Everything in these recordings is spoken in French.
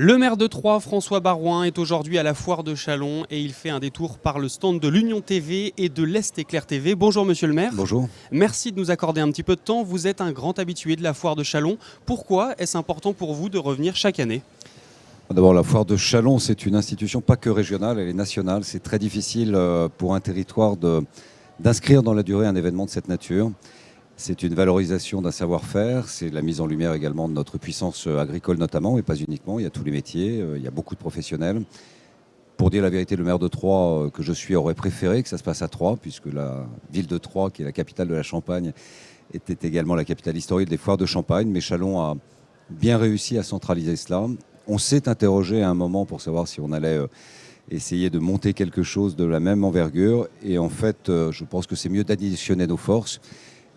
Le maire de Troyes, François Baroin, est aujourd'hui à la foire de Châlons et il fait un détour par le stand de l'Union TV et de l'Est Éclair TV. Bonjour monsieur le maire. Bonjour. Merci de nous accorder un petit peu de temps. Vous êtes un grand habitué de la foire de Châlons. Pourquoi est-ce important pour vous de revenir chaque année ? D'abord, la foire de Châlons, c'est une institution pas que régionale, elle est nationale. C'est très difficile pour un territoire d'inscrire dans la durée un événement de cette nature. C'est une valorisation d'un savoir-faire, c'est la mise en lumière également de notre puissance agricole notamment, mais pas uniquement. Il y a tous les métiers, il y a beaucoup de professionnels. Pour dire la vérité, le maire de Troyes que je suis aurait préféré que ça se passe à Troyes, puisque la ville de Troyes, qui est la capitale de la Champagne, était également la capitale historique des foires de Champagne. Mais Châlons a bien réussi à centraliser cela. On s'est interrogé à un moment pour savoir si on allait essayer de monter quelque chose de la même envergure. Et en fait, je pense que c'est mieux d'additionner nos forces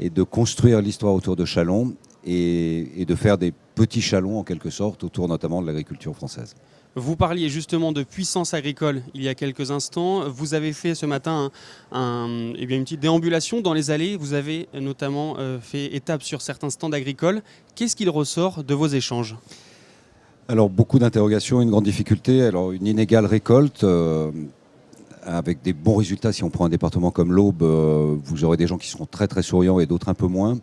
et de construire l'histoire autour de Châlons et de faire des petits Châlons en quelque sorte autour notamment de l'agriculture française. Vous parliez justement de puissance agricole il y a quelques instants. Vous avez fait ce matin une petite déambulation dans les allées. Vous avez notamment fait étape sur certains stands agricoles. Qu'est-ce qu'il ressort de vos échanges ? Alors beaucoup d'interrogations, une grande difficulté. Alors une inégale récolte avec des bons résultats. Si on prend un département comme l'Aube, vous aurez des gens qui seront très très souriants et d'autres un peu moins.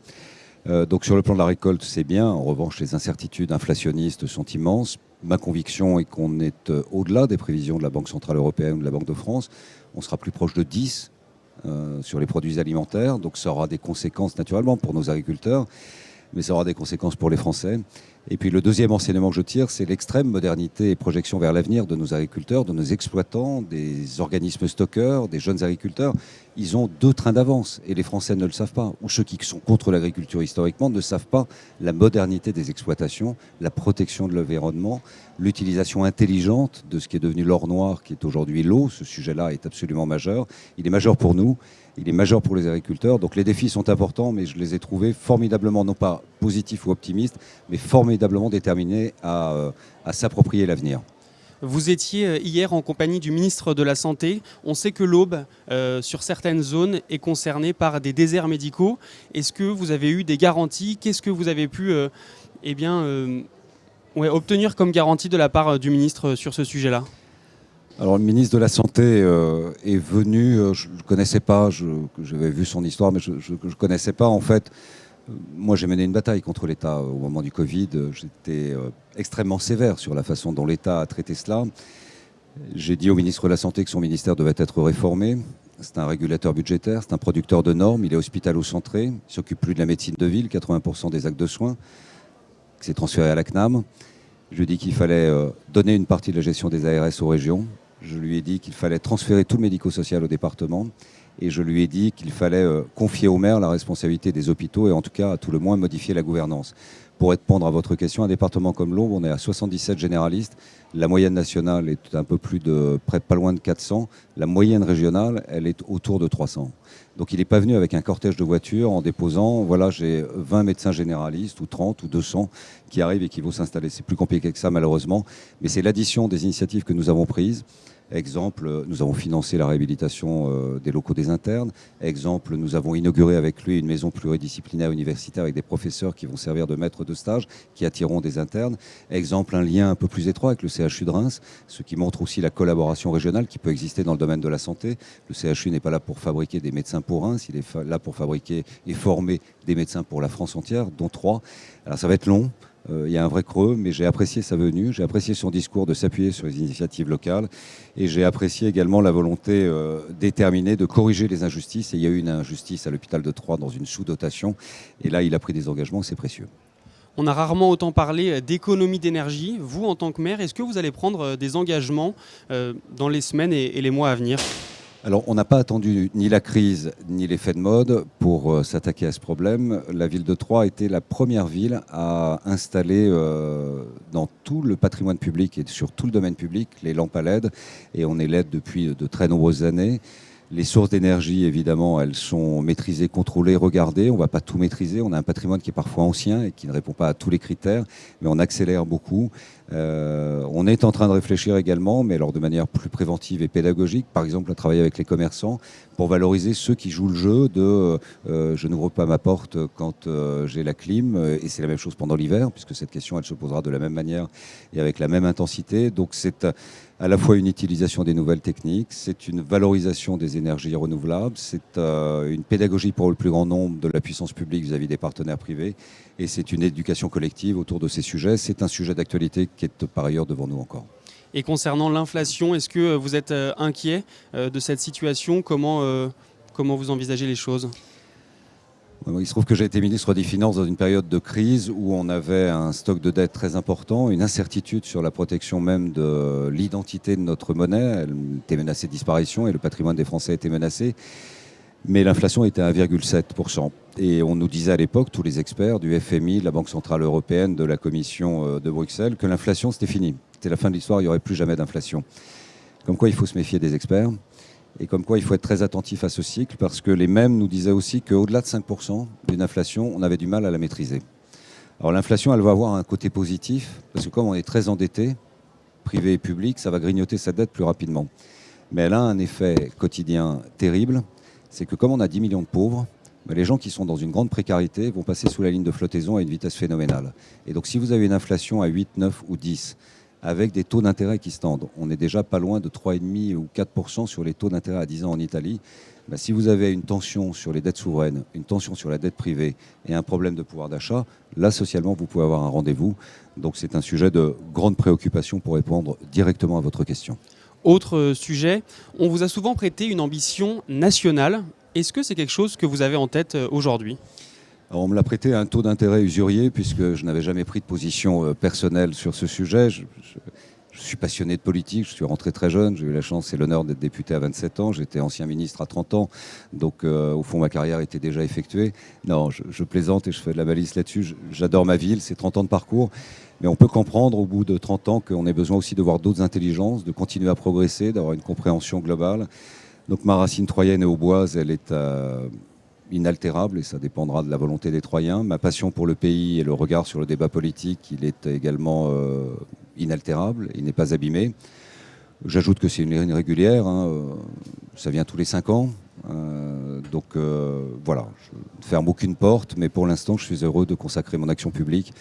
Donc sur le plan de la récolte, c'est bien. En revanche, les incertitudes inflationnistes sont immenses. Ma conviction est qu'on est au-delà des prévisions de la Banque Centrale Européenne ou de la Banque de France. On sera plus proche de 10 sur les produits alimentaires. Donc ça aura des conséquences naturellement pour nos agriculteurs, mais ça aura des conséquences pour les Français. Et puis le deuxième enseignement que je tire, c'est l'extrême modernité et projection vers l'avenir de nos agriculteurs, de nos exploitants, des organismes stockeurs, des jeunes agriculteurs. Ils ont 2 trains d'avance et les Français ne le savent pas. Ou ceux qui sont contre l'agriculture historiquement ne savent pas la modernité des exploitations, la protection de l'environnement, l'utilisation intelligente de ce qui est devenu l'or noir, qui est aujourd'hui l'eau. Ce sujet-là est absolument majeur. Il est majeur pour nous. Il est majeur pour les agriculteurs. Donc les défis sont importants, mais je les ai trouvés formidablement, non pas positifs ou optimistes, mais formidablement déterminés à s'approprier l'avenir. Vous étiez hier en compagnie du ministre de la Santé. On sait que l'Aube, sur certaines zones, est concernée par des déserts médicaux. Est-ce que vous avez eu des garanties ? Qu'est-ce que vous avez pu obtenir comme garantie de la part du ministre sur ce sujet-là ? Alors le ministre de la Santé est venu, je ne connaissais pas, j'avais vu son histoire, mais je ne connaissais pas en fait. Moi j'ai mené une bataille contre l'État au moment du Covid, j'étais extrêmement sévère sur la façon dont l'État a traité cela. J'ai dit au ministre de la Santé que son ministère devait être réformé. C'est un régulateur budgétaire, c'est un producteur de normes, il est hospitalo-centré, il ne s'occupe plus de la médecine de ville, 80% des actes de soins, qui s'est transféré à la CNAM. Je lui ai dit qu'il fallait donner une partie de la gestion des ARS aux régions. Je lui ai dit qu'il fallait transférer tout le médico-social au département et je lui ai dit qu'il fallait confier au maire la responsabilité des hôpitaux et en tout cas, à tout le moins, modifier la gouvernance. Pour répondre à votre question, un département comme l'Aube, on est à 77 généralistes. La moyenne nationale est un peu plus de, pas loin de 400. La moyenne régionale, elle est autour de 300. Donc il n'est pas venu avec un cortège de voitures en déposant, voilà, j'ai 20 médecins généralistes ou 30 ou 200 qui arrivent et qui vont s'installer. C'est plus compliqué que ça malheureusement, mais c'est l'addition des initiatives que nous avons prises. Exemple, nous avons financé la réhabilitation des locaux des internes. Exemple, nous avons inauguré avec lui une maison pluridisciplinaire universitaire avec des professeurs qui vont servir de maîtres de stage, qui attireront des internes. Exemple, un lien un peu plus étroit avec le CHU de Reims, ce qui montre aussi la collaboration régionale qui peut exister dans le domaine de la santé. Le CHU n'est pas là pour fabriquer des médecins pour Reims, il est là pour fabriquer et former des médecins pour la France entière, dont 3. Alors ça va être long. Il y a un vrai creux, mais j'ai apprécié sa venue, j'ai apprécié son discours de s'appuyer sur les initiatives locales et j'ai apprécié également la volonté déterminée de corriger les injustices. Et il y a eu une injustice à l'hôpital de Troyes dans une sous-dotation et là il a pris des engagements, c'est précieux. On a rarement autant parlé d'économie d'énergie. Vous, en tant que maire, est-ce que vous allez prendre des engagements dans les semaines et les mois à venir ? Alors, on n'a pas attendu ni la crise ni l'effet de mode pour s'attaquer à ce problème. La ville de Troyes a été la première ville à installer dans tout le patrimoine public et sur tout le domaine public les lampes à LED. Et on est LED depuis de très nombreuses années. Les sources d'énergie, évidemment, elles sont maîtrisées, contrôlées, regardées. On ne va pas tout maîtriser. On a un patrimoine qui est parfois ancien et qui ne répond pas à tous les critères, mais on accélère beaucoup. On est en train de réfléchir également, mais alors de manière plus préventive et pédagogique, par exemple à travailler avec les commerçants pour valoriser ceux qui jouent le jeu de je n'ouvre pas ma porte quand j'ai la clim, et c'est la même chose pendant l'hiver, puisque cette question elle se posera de la même manière et avec la même intensité. Donc c'est à la fois une utilisation des nouvelles techniques, c'est une valorisation des énergies renouvelables, c'est une pédagogie pour le plus grand nombre de la puissance publique vis-à-vis des partenaires privés, et c'est une éducation collective autour de ces sujets. C'est un sujet d'actualité qui est par ailleurs devant nous encore. Et concernant l'inflation, est-ce que vous êtes inquiet de cette situation ? Comment vous envisagez les choses ? Il se trouve que j'ai été ministre des Finances dans une période de crise où on avait un stock de dette très important, une incertitude sur la protection même de l'identité de notre monnaie. Elle était menacée de disparition et le patrimoine des Français était menacé. Mais l'inflation était à 1,7%. Et on nous disait à l'époque, tous les experts du FMI, de la Banque Centrale Européenne, de la Commission de Bruxelles, que l'inflation c'était fini. C'était la fin de l'histoire, il n'y aurait plus jamais d'inflation. Comme quoi il faut se méfier des experts. Et comme quoi il faut être très attentif à ce cycle, parce que les mêmes nous disaient aussi qu'au-delà de 5% d'une inflation, on avait du mal à la maîtriser. Alors l'inflation, elle va avoir un côté positif, parce que comme on est très endetté, privé et public, ça va grignoter sa dette plus rapidement. Mais elle a un effet quotidien terrible, c'est que comme on a 10 millions de pauvres, les gens qui sont dans une grande précarité vont passer sous la ligne de flottaison à une vitesse phénoménale. Et donc si vous avez une inflation à 8, 9 ou 10, avec des taux d'intérêt qui se tendent. On est déjà pas loin de 3,5 ou 4% sur les taux d'intérêt à 10 ans en Italie. Si vous avez une tension sur les dettes souveraines, une tension sur la dette privée et un problème de pouvoir d'achat, là, socialement, vous pouvez avoir un rendez-vous. Donc c'est un sujet de grande préoccupation pour répondre directement à votre question. Autre sujet, on vous a souvent prêté une ambition nationale. Est-ce que c'est quelque chose que vous avez en tête aujourd'hui ? Alors, on me l'a prêté à un taux d'intérêt usurier puisque je n'avais jamais pris de position personnelle sur ce sujet. Je suis passionné de politique, je suis rentré très jeune, j'ai eu la chance et l'honneur d'être député à 27 ans, j'étais ancien ministre à 30 ans, donc au fond ma carrière était déjà effectuée. Non, je plaisante et je fais de la malice là-dessus, j'adore ma ville, c'est 30 ans de parcours, mais on peut comprendre au bout de 30 ans qu'on ait besoin aussi de voir d'autres intelligences, de continuer à progresser, d'avoir une compréhension globale. Donc ma racine troyenne et auboise, elle est inaltérable et ça dépendra de la volonté des Troyens. Ma passion pour le pays et le regard sur le débat politique, il est également inaltérable, il n'est pas abîmé. J'ajoute que c'est une ligne régulière, ça vient tous les 5 ans. Donc voilà, je ne ferme aucune porte, mais pour l'instant, je suis heureux de consacrer mon action publique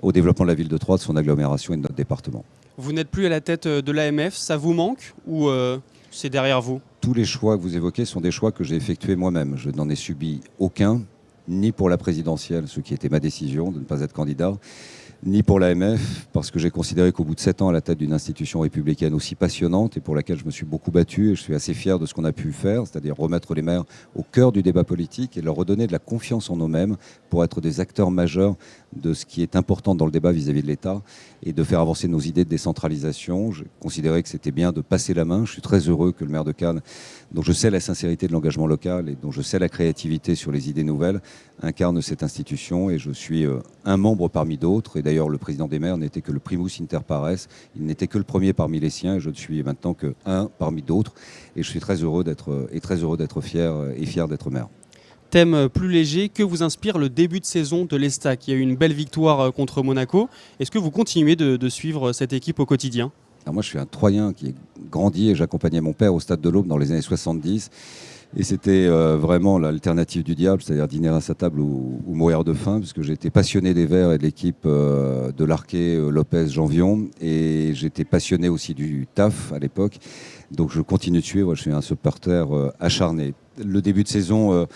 au développement de la ville de Troyes, de son agglomération et de notre département. Vous n'êtes plus à la tête de l'AMF, ça vous manque ou c'est derrière vous ? Tous les choix que vous évoquez sont des choix que j'ai effectués moi-même. Je n'en ai subi aucun, ni pour la présidentielle, ce qui était ma décision de ne pas être candidat, ni pour l'AMF, parce que j'ai considéré qu'au bout de 7 ans à la tête d'une institution républicaine aussi passionnante et pour laquelle je me suis beaucoup battu, et je suis assez fier de ce qu'on a pu faire, c'est-à-dire remettre les maires au cœur du débat politique et leur redonner de la confiance en eux-mêmes pour être des acteurs majeurs de ce qui est important dans le débat vis-à-vis de l'État et de faire avancer nos idées de décentralisation. J'ai considéré que c'était bien de passer la main. Je suis très heureux que le maire de Cannes, dont je sais la sincérité de l'engagement local et dont je sais la créativité sur les idées nouvelles, incarne cette institution et je suis un membre parmi d'autres. Et d'ailleurs, le président des maires n'était que le primus inter pares, il n'était que le premier parmi les siens et je ne suis maintenant qu'un parmi d'autres. Et je suis très heureux d'être fier d'être maire. Thème plus léger, que vous inspire le début de saison de l'Estac ? Il y a eu une belle victoire contre Monaco. Est-ce que vous continuez de suivre cette équipe au quotidien ? Alors moi, je suis un Troyen qui est grandi et j'accompagnais mon père au Stade de l'Aube dans les années 70. Et c'était vraiment l'alternative du diable, c'est-à-dire dîner à sa table ou mourir de faim, puisque j'étais passionné des Verts et de l'équipe de Larquet, Lopez, Janvion. Et j'étais passionné aussi du TAF à l'époque. Donc je continue de suivre, je suis un supporter acharné. Le début de saison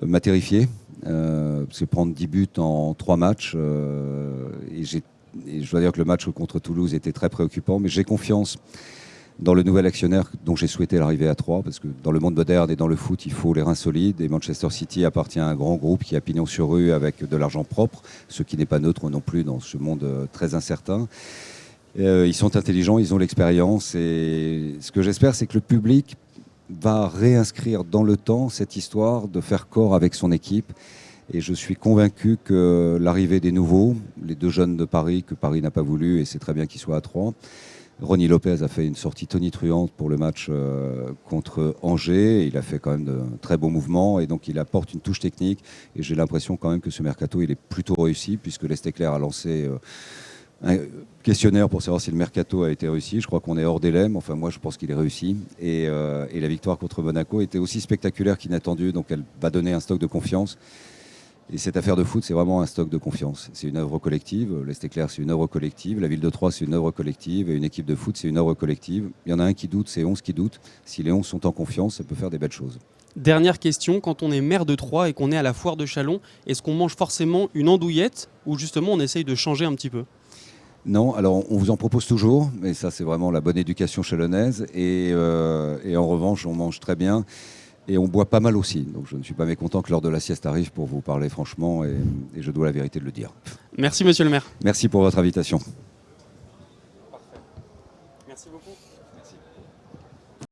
m'a terrifié, parce que prendre 10 buts en 3 matchs, et je dois dire que le match contre Toulouse était très préoccupant, mais j'ai confiance dans le nouvel actionnaire dont j'ai souhaité l'arrivée à 3, parce que dans le monde moderne et dans le foot, il faut les reins solides, et Manchester City appartient à un grand groupe qui a pignon sur rue avec de l'argent propre, ce qui n'est pas neutre non plus dans ce monde très incertain. Ils sont intelligents, ils ont l'expérience, et ce que j'espère, c'est que le public va réinscrire dans le temps cette histoire de faire corps avec son équipe. Et je suis convaincu que l'arrivée des nouveaux, les 2 jeunes de Paris, que Paris n'a pas voulu, et c'est très bien qu'ils soient à 3, Ronny Lopez a fait une sortie tonitruante pour le match contre Angers. Il a fait quand même de très beaux mouvements et donc il apporte une touche technique. Et j'ai l'impression quand même que ce mercato il est plutôt réussi puisque l'Est Éclair a lancé un questionnaire pour savoir si le mercato a été réussi. Je crois qu'on est hors délai, mais enfin moi je pense qu'il est réussi. Et la victoire contre Monaco était aussi spectaculaire qu'inattendue, donc elle va donner un stock de confiance. Et cette affaire de foot, c'est vraiment un stock de confiance. C'est une œuvre collective. L'Est Éclair, c'est une œuvre collective. La ville de Troyes, c'est une œuvre collective. Et une équipe de foot, c'est une œuvre collective. Il y en a un qui doute, c'est 11 qui doutent. Si les 11 sont en confiance, ça peut faire des belles choses. Dernière question, quand on est maire de Troyes et qu'on est à la foire de Châlons, est-ce qu'on mange forcément une andouillette ou justement on essaye de changer un petit peu ? Non, alors on vous en propose toujours, mais ça c'est vraiment la bonne éducation chalonnaise. Et en revanche, on mange très bien. Et on boit pas mal aussi, donc je ne suis pas mécontent que l'heure de la sieste arrive pour vous parler franchement, et je dois la vérité de le dire. Merci monsieur le maire. Merci pour votre invitation.